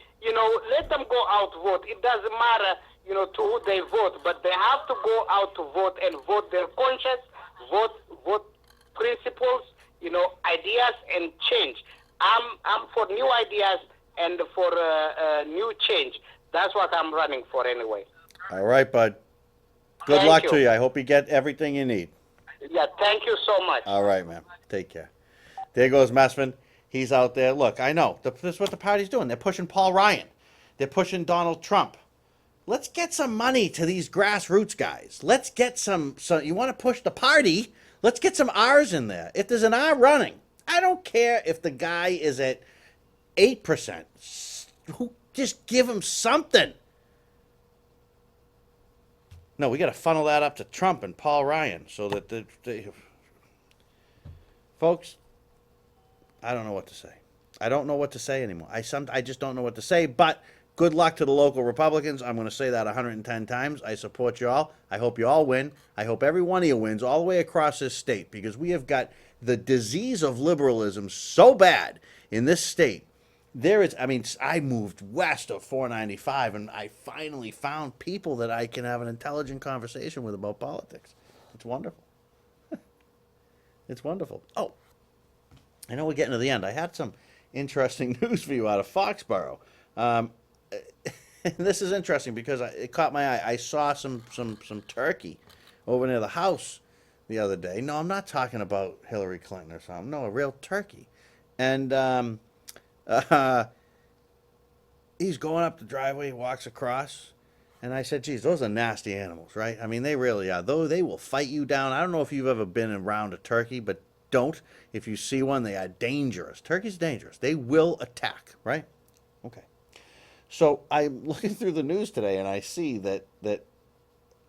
let them go out vote. It doesn't matter, to who they vote, but they have to go out to vote and vote their conscience, vote principles, ideas and change. I'm for new ideas and for new change. That's what I'm running for anyway. All right, bud. Good Thank luck you. to you. I hope you get everything you need. Yeah, thank you so much. All right, man. Take care. There goes Messman. He's out there. Look, I know. This is what the party's doing. They're pushing Paul Ryan. They're pushing Donald Trump. Let's get some money to these grassroots guys. Let's get some. So you want to push the party? Let's get some R's in there. If there's an R running, I don't care if the guy is at 8%. Just give him something. No, we got to funnel that up to Trump and Paul Ryan so that folks, I don't know what to say. I don't know what to say anymore. I just don't know what to say, but good luck to the local Republicans. I'm going to say that 110 times. I support you all. I hope you all win. I hope every one of you wins all the way across this state because we have got the disease of liberalism so bad in this state. I moved west of 495 and I finally found people that I can have an intelligent conversation with about politics. It's wonderful. It's wonderful. Oh, I know we're getting to the end. I had some interesting news for you out of Foxborough. This is interesting because it caught my eye. I saw some turkey over near the house the other day. No, I'm not talking about Hillary Clinton or something. No, a real turkey. And he's going up the driveway, he walks across, and I said, geez, those are nasty animals, right? I mean, they really are. Though they will fight you down. I don't know if you've ever been around a turkey, but don't. If you see one, they are dangerous. Turkey's dangerous. They will attack, right? Okay. So I'm looking through the news today, and I see that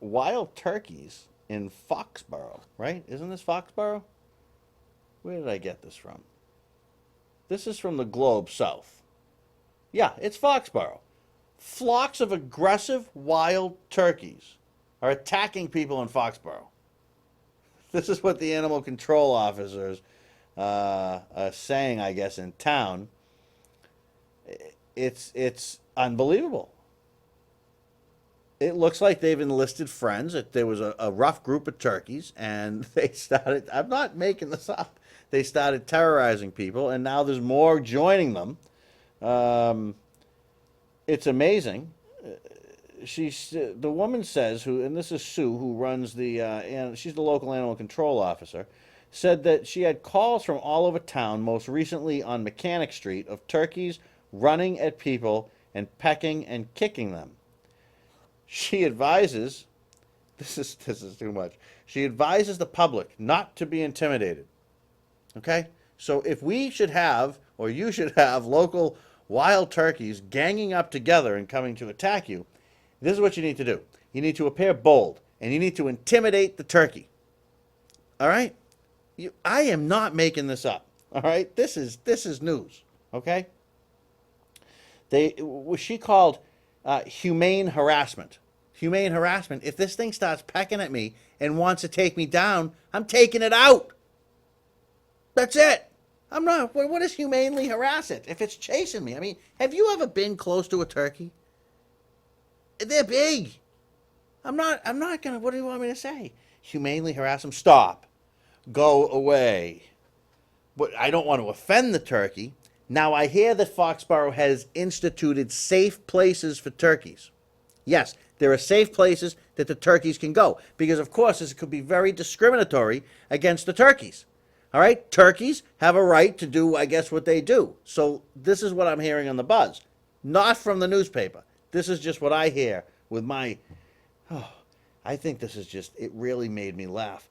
wild turkeys in Foxborough, right? Isn't this Foxborough? Where did I get this from? This is from the Globe South. Yeah, it's Foxborough. Flocks of aggressive wild turkeys are attacking people in Foxborough. This is what the animal control officers are saying, I guess, in town. It's unbelievable. It looks like they've enlisted friends. There was a rough group of turkeys, and they started, I'm not making this up, they started terrorizing people, and now there's more joining them. It's amazing. The woman says, and this is Sue, who runs she's the local animal control officer, said that she had calls from all over town, most recently on Mechanic Street, of turkeys running at people and pecking and kicking them. She advises, this is too much. She advises the public not to be intimidated. Okay? So if we should have, or you should have, local wild turkeys ganging up together and coming to attack you, this is what you need to do. You need to appear bold, and you need to intimidate the turkey. All right? I am not making this up. All right? This is news. Okay? She called humane harassment. Humane harassment. If this thing starts pecking at me and wants to take me down, I'm taking it out. That's it. I'm not. What is humanely harass it? If it's chasing me, I mean, have you ever been close to a turkey? They're big. I'm not gonna. What do you want me to say? Humanely harass them? Stop. Go away. But I don't want to offend the turkey. Now I hear that Foxborough has instituted safe places for turkeys. Yes, there are safe places that the turkeys can go because, of course, this could be very discriminatory against the turkeys. All right, turkeys have a right to do, I guess, what they do. So this is what I'm hearing on the buzz, not from the newspaper. This is just what I hear with my. I think this is just. It really made me laugh.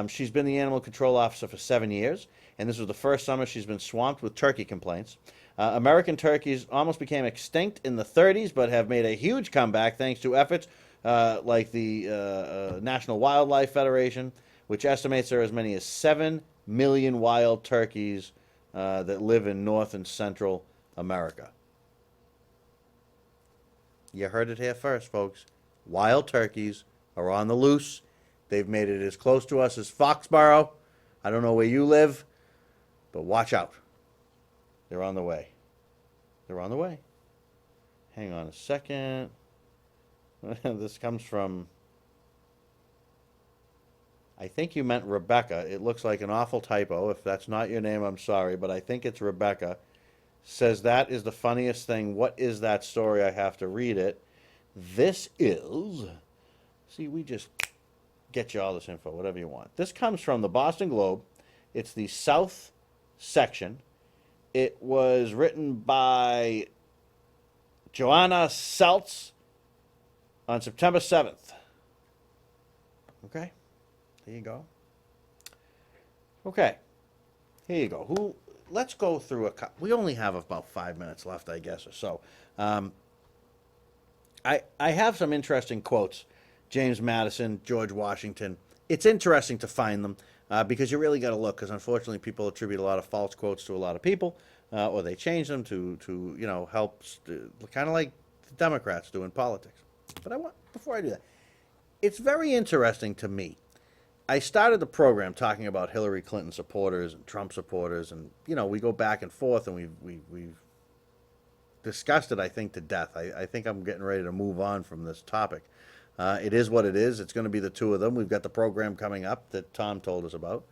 She's been the animal control officer for 7 years, and this was the first summer she's been swamped with turkey complaints. American turkeys almost became extinct in the 30s, but have made a huge comeback thanks to efforts like the National Wildlife Federation, which estimates there are as many as 7 million wild turkeys that live in North and Central America. You heard it here first, folks. Wild turkeys are on the loose. They've made it as close to us as Foxborough. I don't know where you live, but watch out. They're on the way. They're on the way. Hang on a second. This comes from, I think you meant Rebecca. It looks like an awful typo. If that's not your name, I'm sorry, but I think it's Rebecca. Says that is the funniest thing. What is that story? I have to read it. This is, see, we just get you all this info, whatever you want. This comes from the Boston Globe. It's the South section. It was written by Joanna Seltz on September 7th. Okay, there you go. Okay, here you go. Let's go through we only have about 5 minutes left, I guess, or so. I have some interesting quotes. James Madison, George Washington. It's interesting to find them because you really got to look, because unfortunately people attribute a lot of false quotes to a lot of people, or they change them to help, kind of like the Democrats do in politics. But before I do that, it's very interesting to me. I started the program talking about Hillary Clinton supporters and Trump supporters, and we go back and forth, and we've discussed it, I think, to death. I think I'm getting ready to move on from this topic. It is what it is. It's going to be the two of them. We've got the program coming up that Tom told us about.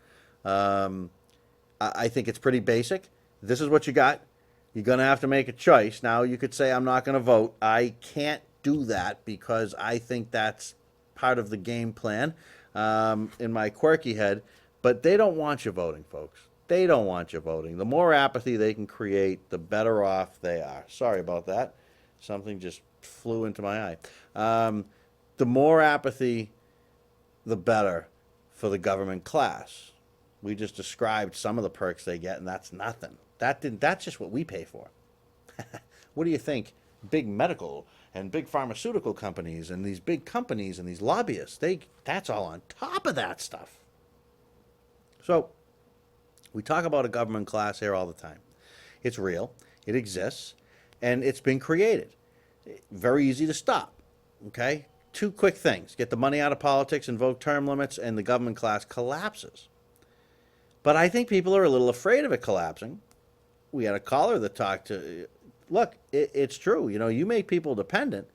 I think it's pretty basic. This is what you got. You're going to have to make a choice. Now, you could say, I'm not going to vote. I can't do that because I think that's part of the game plan in my quirky head. But they don't want you voting, folks. They don't want you voting. The more apathy they can create, the better off they are. Sorry about that. Something just flew into my eye. The more apathy, the better for the government class. We just described some of the perks they get, and that's nothing. That's just what we pay for. What do you think? Big medical and big pharmaceutical companies and these big companies and these lobbyists, that's all on top of that stuff. So, we talk about a government class here all the time. It's real, it exists, and it's been created. Very easy to stop, okay? Two quick things. Get the money out of politics, invoke term limits, and the government class collapses. But I think people are a little afraid of it collapsing. We had a caller that talked to, look, it's true. You make people dependent,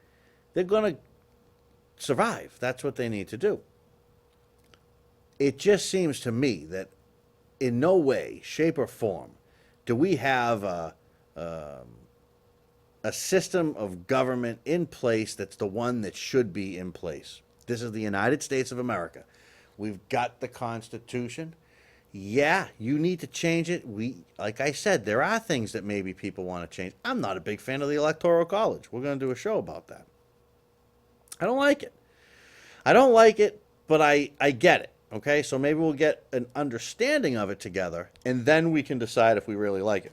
they're going to survive. That's what they need to do. It just seems to me that in no way, shape, or form do we have a system of government in place that's the one that should be in place. This is the United States of America. We've got the Constitution. Yeah, you need to change it. Like I said, there are things that maybe people want to change. I'm not a big fan of the Electoral College. We're going to do a show about that. I don't like it, but I get it. Okay, so maybe we'll get an understanding of it together, and then we can decide if we really like it.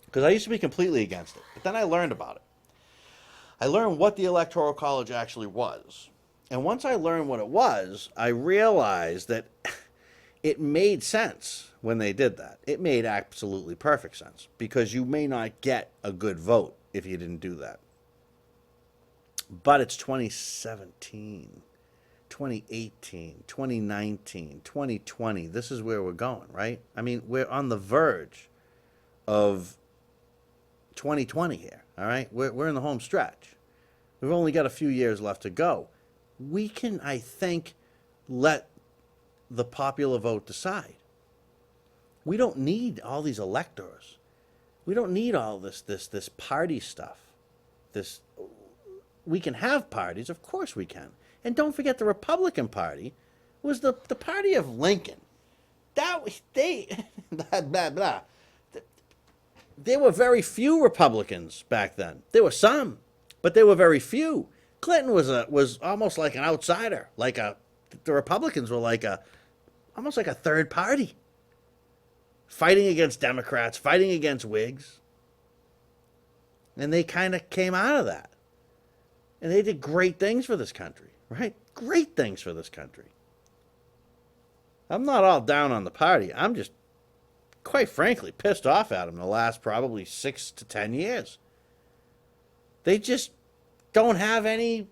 Because I used to be completely against it, but then I learned about it. I learned what the Electoral College actually was. And once I learned what it was, I realized that it made sense when they did that. It made absolutely perfect sense, because you may not get a good vote if you didn't do that. But it's 2017. 2018, 2019, 2020, this is where we're going, right? I mean, we're on the verge of 2020 here, all right? We're in the home stretch. We've only got a few years left to go. We can, I think, let the popular vote decide. We don't need all these electors. We don't need all this party stuff. We can have parties, of course we can. And don't forget, the Republican Party was the party of Lincoln. Blah, blah, blah. There were very few Republicans back then. There were some, but there were very few. Clinton was almost like an outsider. The Republicans were almost like a third party, fighting against Democrats, fighting against Whigs. And they kind of came out of that. And they did great things for this country. Right? Great things for this country. I'm not all down on the party. I'm just, quite frankly, pissed off at them the last probably 6 to 10 years. They just don't have any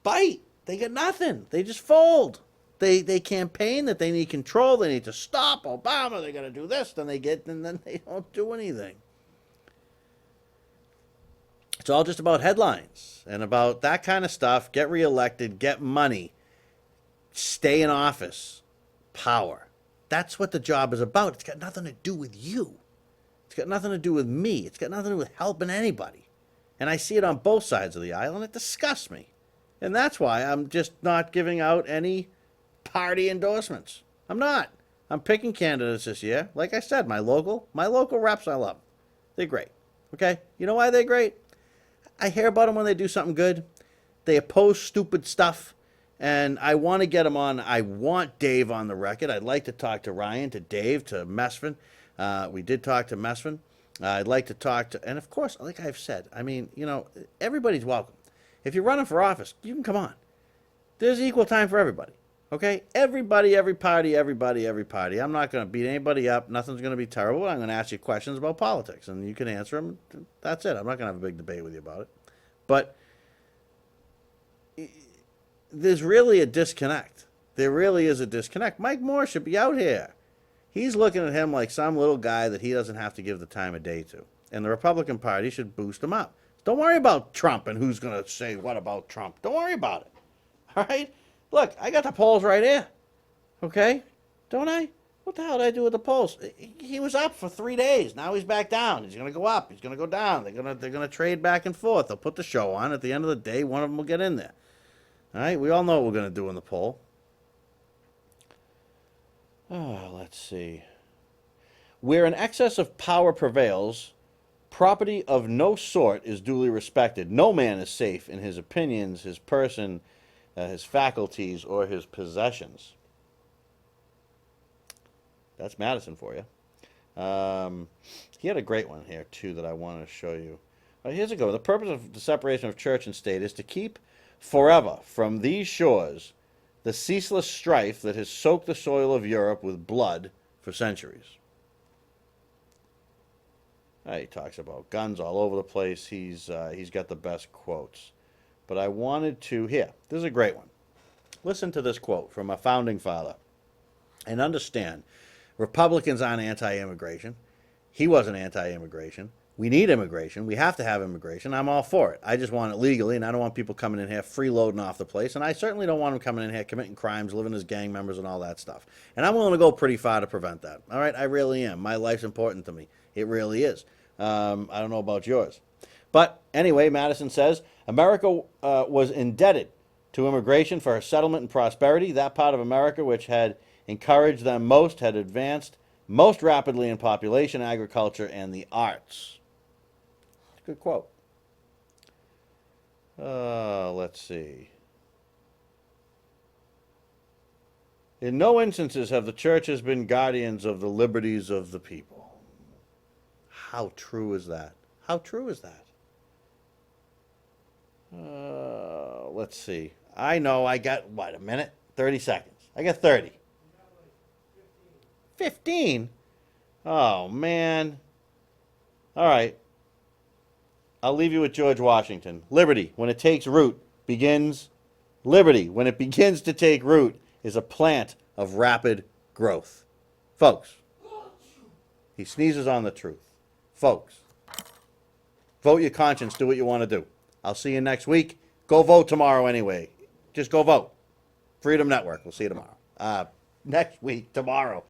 bite. They get nothing. They just fold. They campaign that they need control. They need to stop Obama. They're going to do this. Then they don't do anything. It's all just about headlines and about that kind of stuff. Get reelected, get money, stay in office, power. That's what the job is about. It's got nothing to do with you. It's got nothing to do with me. It's got nothing to do with helping anybody. And I see it on both sides of the aisle, and it disgusts me. And that's why I'm just not giving out any party endorsements. I'm not. I'm picking candidates this year. Like I said, my local reps, I love them. They're great. Okay? You know why they're great? I hear about them when they do something good. They oppose stupid stuff, and I want to get them on. I want Dave on the record. I'd like to talk to Ryan, to Dave, to Mesfin. We did talk to Mesfin. I'd like to talk to, and of course, like I've said, I mean, you know, everybody's welcome. If you're running for office, you can come on. There's equal time for everybody. Okay? Everybody, every party, everybody, every party. I'm not going to beat anybody up. Nothing's going to be terrible. I'm going to ask you questions about politics, and you can answer them. That's it. I'm not going to have a big debate with you about it. But there's really a disconnect. There really is a disconnect. Mike Moore should be out here. He's looking at him like some little guy that he doesn't have to give the time of day to. And the Republican Party should boost him up. Don't worry about Trump and who's going to say what about Trump. Don't worry about it. All right? Look, I got the polls right here. Okay? Don't I? What the hell did I do with the polls? He was up for 3 days. Now he's back down. He's going to go up. He's going to go down. They're going to trade back and forth. They'll put the show on. At the end of the day, one of them will get in there. All right? We all know what we're going to do in the poll. Oh, let's see. Where an excess of power prevails, property of no sort is duly respected. No man is safe in his opinions, his person, his faculties, or his possessions. That's Madison for you. He had a great one here, too, that I want to show you. Here's a go. The purpose of the separation of church and state is to keep forever from these shores the ceaseless strife that has soaked the soil of Europe with blood for centuries. He talks about guns all over the place. He's got the best quotes. But I wanted to, here, this is a great one. Listen to this quote from a founding father. And understand, Republicans aren't anti-immigration. He wasn't anti-immigration. We need immigration. We have to have immigration. I'm all for it. I just want it legally, and I don't want people coming in here freeloading off the place. And I certainly don't want them coming in here committing crimes, living as gang members, and all that stuff. And I'm willing to go pretty far to prevent that. All right? I really am. My life's important to me. It really is. I don't know about yours. But anyway, Madison says, America was indebted to immigration for her settlement and prosperity. That part of America which had encouraged them most had advanced most rapidly in population, agriculture, and the arts. Good quote. Let's see. In no instances have the churches been guardians of the liberties of the people. How true is that? How true is that? Let's see. I know I got, what, a minute? 30 seconds. I got 30. 15? Oh, man. All right. I'll leave you with George Washington. Liberty, when it takes root, begins. Liberty, when it begins to take root, is a plant of rapid growth. Folks, he sneezes on the truth. Folks, vote your conscience. Do what you want to do. I'll see you next week. Go vote tomorrow anyway. Just go vote. Freedom Network. We'll see you tomorrow. Next week, tomorrow.